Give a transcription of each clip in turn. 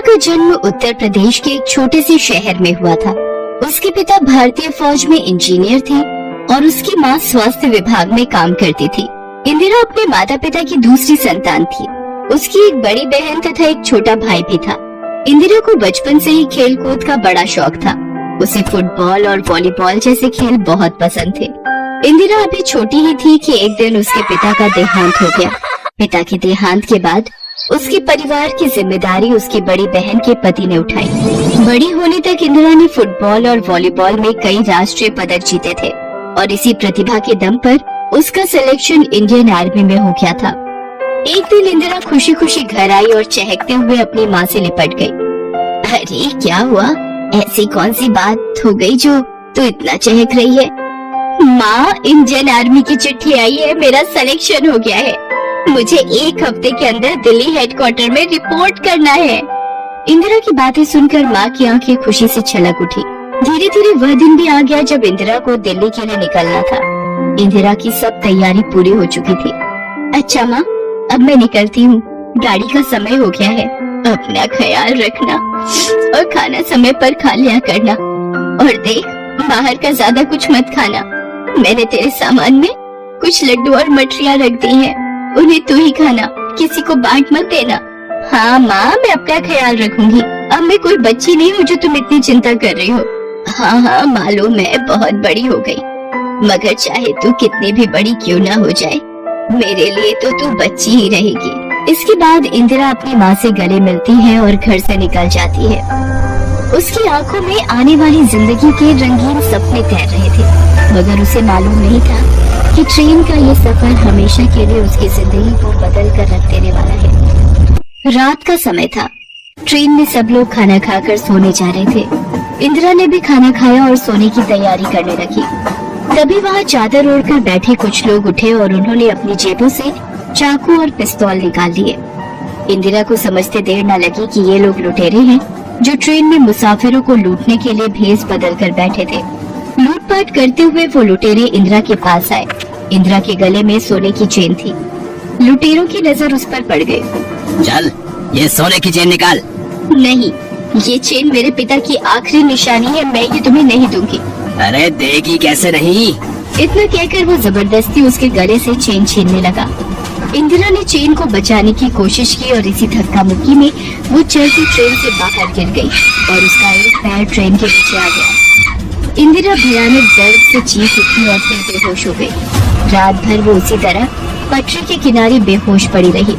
का जन्म उत्तर प्रदेश के एक छोटे से शहर में हुआ था। उसके पिता भारतीय फौज में इंजीनियर थे और उसकी माँ स्वास्थ्य विभाग में काम करती थी। इंदिरा अपने माता पिता की दूसरी संतान थी। उसकी एक बड़ी बहन तथा एक छोटा भाई भी था। इंदिरा को बचपन से ही खेल कूद का बड़ा शौक था। उसे फुटबॉल और वॉलीबॉल जैसे खेल बहुत पसंद थे। इंदिरा अभी छोटी ही थी कि एक दिन उसके पिता का देहांत हो गया। पिता के देहांत के बाद उसके परिवार की जिम्मेदारी उसकी बड़ी बहन के पति ने उठाई। बड़ी होने तक इंदिरा ने फुटबॉल और वॉलीबॉल में कई राष्ट्रीय पदक जीते थे और इसी प्रतिभा के दम पर उसका सिलेक्शन इंडियन आर्मी में हो गया था। एक दिन इंदिरा खुशी खुशी घर आई और चहकते हुए अपनी माँ से लिपट गई। अरे क्या हुआ? ऐसी कौन सी बात हो गई जो तू इतना चहक रही है? माँ, इंडियन आर्मी की चिट्ठी आई है, मेरा सिलेक्शन हो गया है। मुझे एक हफ्ते के अंदर दिल्ली हेडक्वार्टर में रिपोर्ट करना है। इंदिरा की बातें सुनकर माँ की आंखें खुशी से छलक उठी। धीरे धीरे वह दिन भी आ गया जब इंदिरा को दिल्ली के लिए निकलना था। इंदिरा की सब तैयारी पूरी हो चुकी थी। अच्छा माँ, अब मैं निकलती हूँ, गाड़ी का समय हो गया है। अपना ख्याल रखना और खाना समय पर खा लिया करना। और देख, बाहर का ज्यादा कुछ मत खाना। मैंने तेरे सामान में कुछ लड्डू और मठरियाँ रख दी हैं, उन्हें तू ही खाना, किसी को बांट मत देना। हाँ माँ, मैं अपना ख्याल रखूंगी। अब मैं कोई बच्ची नहीं हूँ जो तुम इतनी चिंता कर रही हो। हाँ, मालूम है बहुत बड़ी हो गई, मगर चाहे तू कितनी भी बड़ी क्यों ना हो जाए, मेरे लिए तो तू बच्ची ही रहेगी। इसके बाद इंदिरा अपनी माँ से गले मिलती है और घर से निकल जाती है। उसकी आंखों में आने वाली जिंदगी के रंगीन सपने तैर रहे थे, मगर उसे मालूम नहीं था कि ट्रेन का ये सफर हमेशा के लिए उसकी जिंदगी को बदल कर रख देने वाला है। रात का समय था। ट्रेन में सब लोग खाना खाकर सोने जा रहे थे। इंदिरा ने भी खाना खाया और सोने की तैयारी करने लगी। तभी वहाँ चादर ओढ़कर बैठे कुछ लोग उठे और उन्होंने अपनी जेबों से चाकू और पिस्तौल निकाल लिए। इंदिरा को समझते देर न लगी कि ये लोग लुटेरे हैं जो ट्रेन में मुसाफिरों को लूटने के लिए भेस बदल कर बैठे थे। लूटपाट करते हुए वो लुटेरे इंदिरा के पास आए। इंदिरा के गले में सोने की चेन थी। लुटेरों की नजर उस पर पड़ गई। चल, ये सोने की चेन निकाल। नहीं, ये चेन मेरे पिता की आखिरी निशानी है, मैं ये तुम्हें नहीं दूंगी। अरे देगी कैसे नहीं? इतना कहकर वो जबरदस्ती उसके गले से चेन छीनने लगा। इंदिरा ने चेन को बचाने की कोशिश की और इसी धक्का मुक्की में वो चलती ट्रेन से बाहर गिर गई और उसका एक पैर ट्रेन के नीचे आ गया। इंदिरा भयानक दर्द से चीख उठी और फिर बेहोश हो गई। रात भर वो उसी तरह पटरी के किनारे बेहोश पड़ी रही।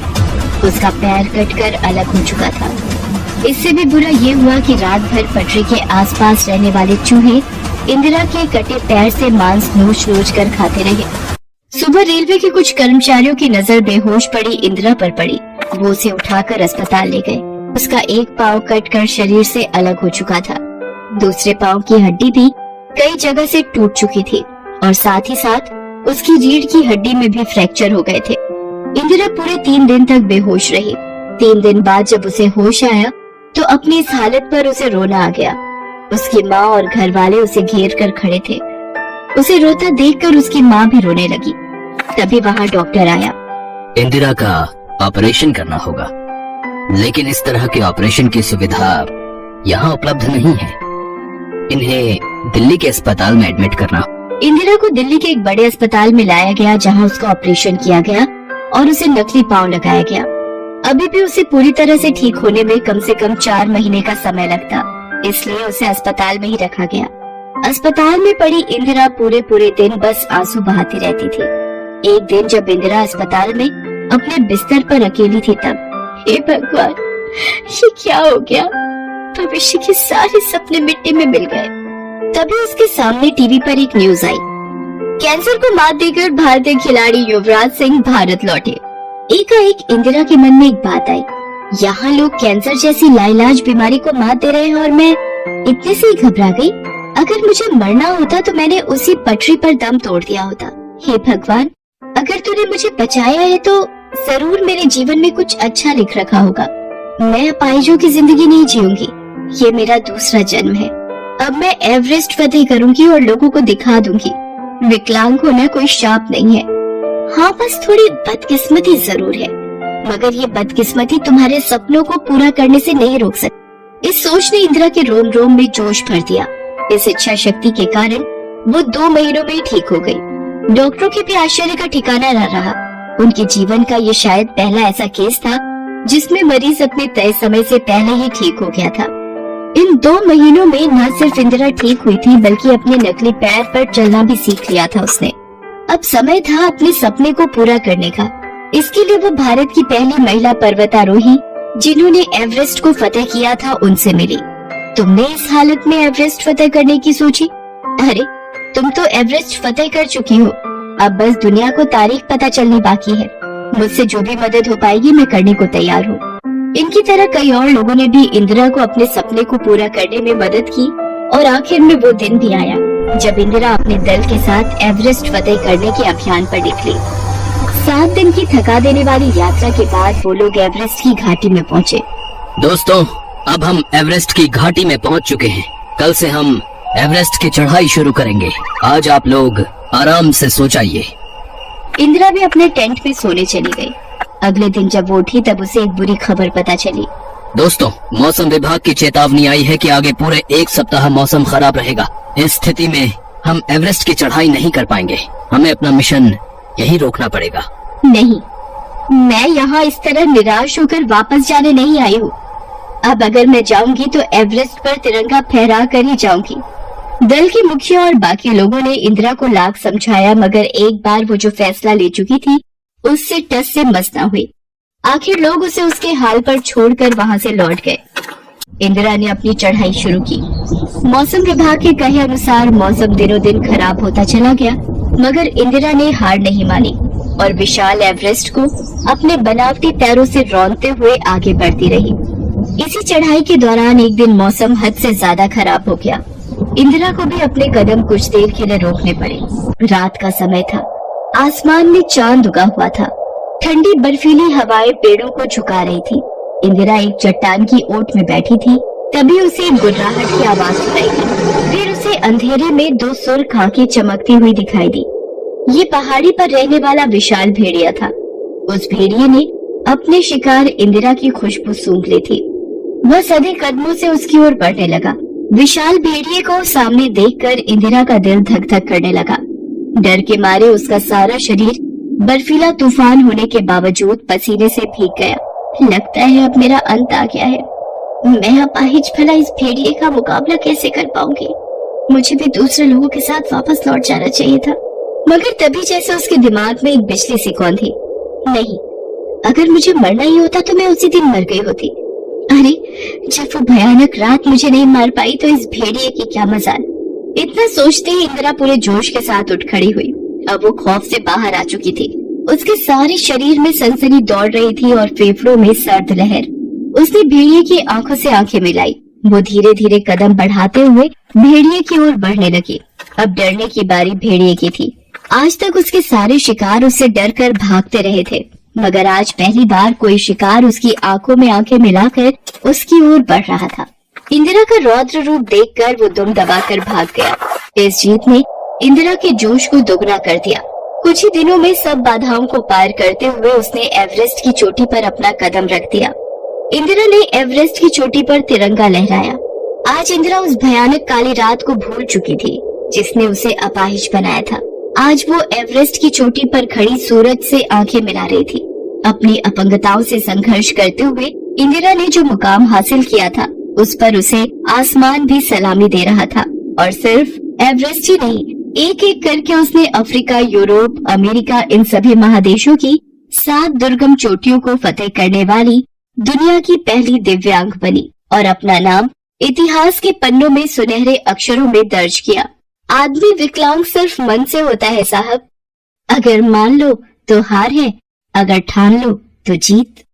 उसका पैर कटकर अलग हो चुका था। इससे भी बुरा ये हुआ कि रात भर पटरी के आसपास रहने वाले चूहे इंदिरा के कटे पैर से मांस नोच नोच कर खाते रहे। सुबह रेलवे के कुछ कर्मचारियों की नजर बेहोश पड़ी इंदिरा पर पड़ी। वो उसे उठाकर अस्पताल ले गए। उसका एक पाँव कटकर शरीर से अलग हो चुका था। दूसरे पाँव की हड्डी भी कई जगह से टूट चुकी थी और साथ ही साथ उसकी रीढ़ की हड्डी में भी फ्रैक्चर हो गए थे। इंदिरा पूरे 3 दिन तक बेहोश रही। 3 दिन बाद जब उसे होश आया तो अपनी इस हालत पर उसे रोना आ गया। उसकी माँ और घर वाले उसे घेर कर खड़े थे। उसे रोता देखकर उसकी माँ भी रोने लगी। तभी वहाँ डॉक्टर आया। इंदिरा का ऑपरेशन करना होगा, लेकिन इस तरह के ऑपरेशन की सुविधा यहाँ उपलब्ध नहीं है। इन्हें दिल्ली के अस्पताल में एडमिट करना। इंदिरा को दिल्ली के एक बड़े अस्पताल में लाया गया जहाँ उसका ऑपरेशन किया गया और उसे नकली पाँव लगाया गया। अभी भी उसे पूरी तरह से ठीक होने में कम से कम 4 महीने का समय लगता, इसलिए उसे अस्पताल में ही रखा गया। अस्पताल में पड़ी इंदिरा पूरे दिन बस आंसू बहाती रहती थी। एक दिन जब इंदिरा अस्पताल में अपने बिस्तर पर अकेली थी तब, हे भगवान, ये क्या हो गया? भविष्य के सारे सपने मिट्टी में मिल गए। तभी उसके सामने टीवी पर एक न्यूज आई। कैंसर को मात देकर भारतीय खिलाड़ी युवराज सिंह भारत लौटे। एकाएक इंदिरा के मन में एक बात आई। यहाँ लोग कैंसर जैसी लाइलाज बीमारी को मात दे रहे हैं और मैं इतने से ही घबरा गई। अगर मुझे मरना होता तो मैंने उसी पटरी पर दम तोड़ दिया होता। हे भगवान, अगर तूने मुझे बचाया है तो जरूर मेरे जीवन में कुछ अच्छा लिख रखा होगा। मैं अपाहिजों की जिंदगी नहीं जीऊंगी। ये मेरा दूसरा जन्म है। अब मैं एवरेस्ट फतेह करूंगी और लोगों को दिखा दूंगी विकलांग होना कोई शाप नहीं है। हाँ, बस थोड़ी बदकिस्मती जरूर है। मगर ये बदकिस्मती तुम्हारे सपनों को पूरा करने से नहीं रोक सकती। इस सोच ने इंदिरा के रोम रोम में जोश भर दिया। इस इच्छा शक्ति के कारण वो 2 महीनों में ही ठीक हो गई। डॉक्टरों के भी आश्चर्य का ठिकाना न रहा। उनके जीवन का ये शायद पहला ऐसा केस था जिसमें मरीज अपने तय समय से पहले ही ठीक हो गया था। इन 2 महीनों में न सिर्फ इंदिरा ठीक हुई थी बल्कि अपने नकली पैर पर चलना भी सीख लिया था उसने। अब समय था अपने सपने को पूरा करने का। इसके लिए वो भारत की पहली महिला पर्वतारोही जिन्होंने एवरेस्ट को फतेह किया था उनसे मिली। तुमने इस हालत में एवरेस्ट फतेह करने की सोची? अरे तुम तो एवरेस्ट फतेह कर चुकी हो, अब बस दुनिया को तारीख पता चलनी बाकी है। मुझसे जो भी मदद हो पाएगी मैं करने को तैयार हूँ। इनकी तरह कई और लोगों ने भी इंदिरा को अपने सपने को पूरा करने में मदद की और आखिर में वो दिन भी आया जब इंदिरा अपने दल के साथ एवरेस्ट फतेह करने के अभियान पर निकली। 7 दिन की थका देने वाली यात्रा के बाद वो लोग एवरेस्ट की घाटी में पहुँचे। दोस्तों, अब हम एवरेस्ट की घाटी में पहुंच चुके हैं। कल से हम एवरेस्ट की चढ़ाई शुरू करेंगे। आज आप लोग आराम से सो जाइए। इंदिरा भी अपने टेंट में सोने चली गई। अगले दिन जब वो उठी तब उसे एक बुरी खबर पता चली। दोस्तों, मौसम विभाग की चेतावनी आई है कि आगे पूरे 1 सप्ताह मौसम खराब रहेगा। इस स्थिति में हम एवरेस्ट की चढ़ाई नहीं कर पाएंगे। हमें अपना मिशन यहीं रोकना पड़ेगा। नहीं, मैं यहाँ इस तरह निराश होकर वापस जाने नहीं आई हूँ। अब अगर मैं जाऊंगी तो एवरेस्ट पर तिरंगा फहरा कर ही जाऊंगी। दल के मुखिया और बाकी लोगों ने इंदिरा को लाख समझाया मगर एक बार वो जो फैसला ले चुकी थी उससे टस से मस न हुई। आखिर लोग उसे उसके हाल पर छोड़कर वहाँ से लौट गए। इंदिरा ने अपनी चढ़ाई शुरू की। मौसम विभाग के कहे अनुसार मौसम दिनों दिन खराब होता चला गया मगर इंदिरा ने हार नहीं मानी और विशाल एवरेस्ट को अपने बनावटी पैरों से रौंदते हुए आगे बढ़ती रही। इसी चढ़ाई के दौरान एक दिन मौसम हद से ज्यादा खराब हो गया। इंदिरा को भी अपने कदम कुछ देर के लिए रोकने पड़े। रात का समय था। आसमान में चांद उगा हुआ था। ठंडी बर्फीली हवाएं पेड़ों को झुका रही थी। इंदिरा एक चट्टान की ओट में बैठी थी। तभी उसे एक गुर्राहट की आवाज सुनाई दी। फिर उसे अंधेरे में 2 सुर्ख आंखें चमकती हुई दिखाई दी। ये पहाड़ी पर रहने वाला विशाल भेड़िया था। उस भेड़िए ने अपने शिकार इंदिरा की खुशबू सूंघ ली थी। वह सधे कदमों से उसकी ओर बढ़ने लगा। विशाल भेड़िए को सामने देखकर इंदिरा का दिल धक धक करने लगा। डर के मारे उसका सारा शरीर बर्फीला तूफान होने के बावजूद पसीने से भीग गया। लगता है अब मेरा अंत आ गया है। मैं अपाहिज भला इस भेड़िए का मुकाबला कैसे कर पाऊंगी? मुझे भी दूसरे लोगों के साथ वापस लौट जाना चाहिए था। मगर तभी जैसे उसके दिमाग में एक बिजली सी कौंधी। नहीं, अगर मुझे मरना ही होता तो मैं उसी दिन मर गई होती। अरे जब वो भयानक रात मुझे नहीं मार पाई तो इस भेड़िए की क्या मजाल। इतना सोचते ही इंदिरा पूरे जोश के साथ उठ खड़ी हुई। अब वो खौफ से बाहर आ चुकी थी। उसके सारे शरीर में सनसनी दौड़ रही थी और फेफड़ों में सर्द लहर। उसने भेड़िए की आंखों से आंखें मिलाई। वो धीरे धीरे कदम बढ़ाते हुए भेड़िए की ओर बढ़ने लगी। अब डरने की बारी भेड़िए की थी। आज तक उसके सारे शिकार उससे डरकर भागते रहे थे मगर आज पहली बार कोई शिकार उसकी आंखों में आंखें मिलाकर उसकी ओर बढ़ रहा था। इंदिरा का रौद्र रूप देखकर वो दुम दबाकर भाग गया। इस जीत ने इंदिरा के जोश को दोगुना कर दिया। कुछ ही दिनों में सब बाधाओं को पार करते हुए उसने एवरेस्ट की चोटी पर अपना कदम रख दिया। इंदिरा ने एवरेस्ट की चोटी पर तिरंगा लहराया। आज इंदिरा उस भयानक काली रात को भूल चुकी थी जिसने उसे अपाहिज बनाया था। आज वो एवरेस्ट की चोटी पर खड़ी सूरज से आंखें मिला रही थी। अपनी अपंगताओं से संघर्ष करते हुए इंदिरा ने जो मुकाम हासिल किया था उस पर उसे आसमान भी सलामी दे रहा था। और सिर्फ एवरेस्ट ही नहीं, एक एक करके उसने अफ्रीका, यूरोप, अमेरिका, इन सभी महादेशों की 7 दुर्गम चोटियों को फतेह करने वाली दुनिया की पहली दिव्यांग बनी और अपना नाम इतिहास के पन्नों में सुनहरे अक्षरों में दर्ज किया। आदमी विकलांग सिर्फ मन से होता है साहब। अगर मान लो तो हार है, अगर ठान लो तो जीत।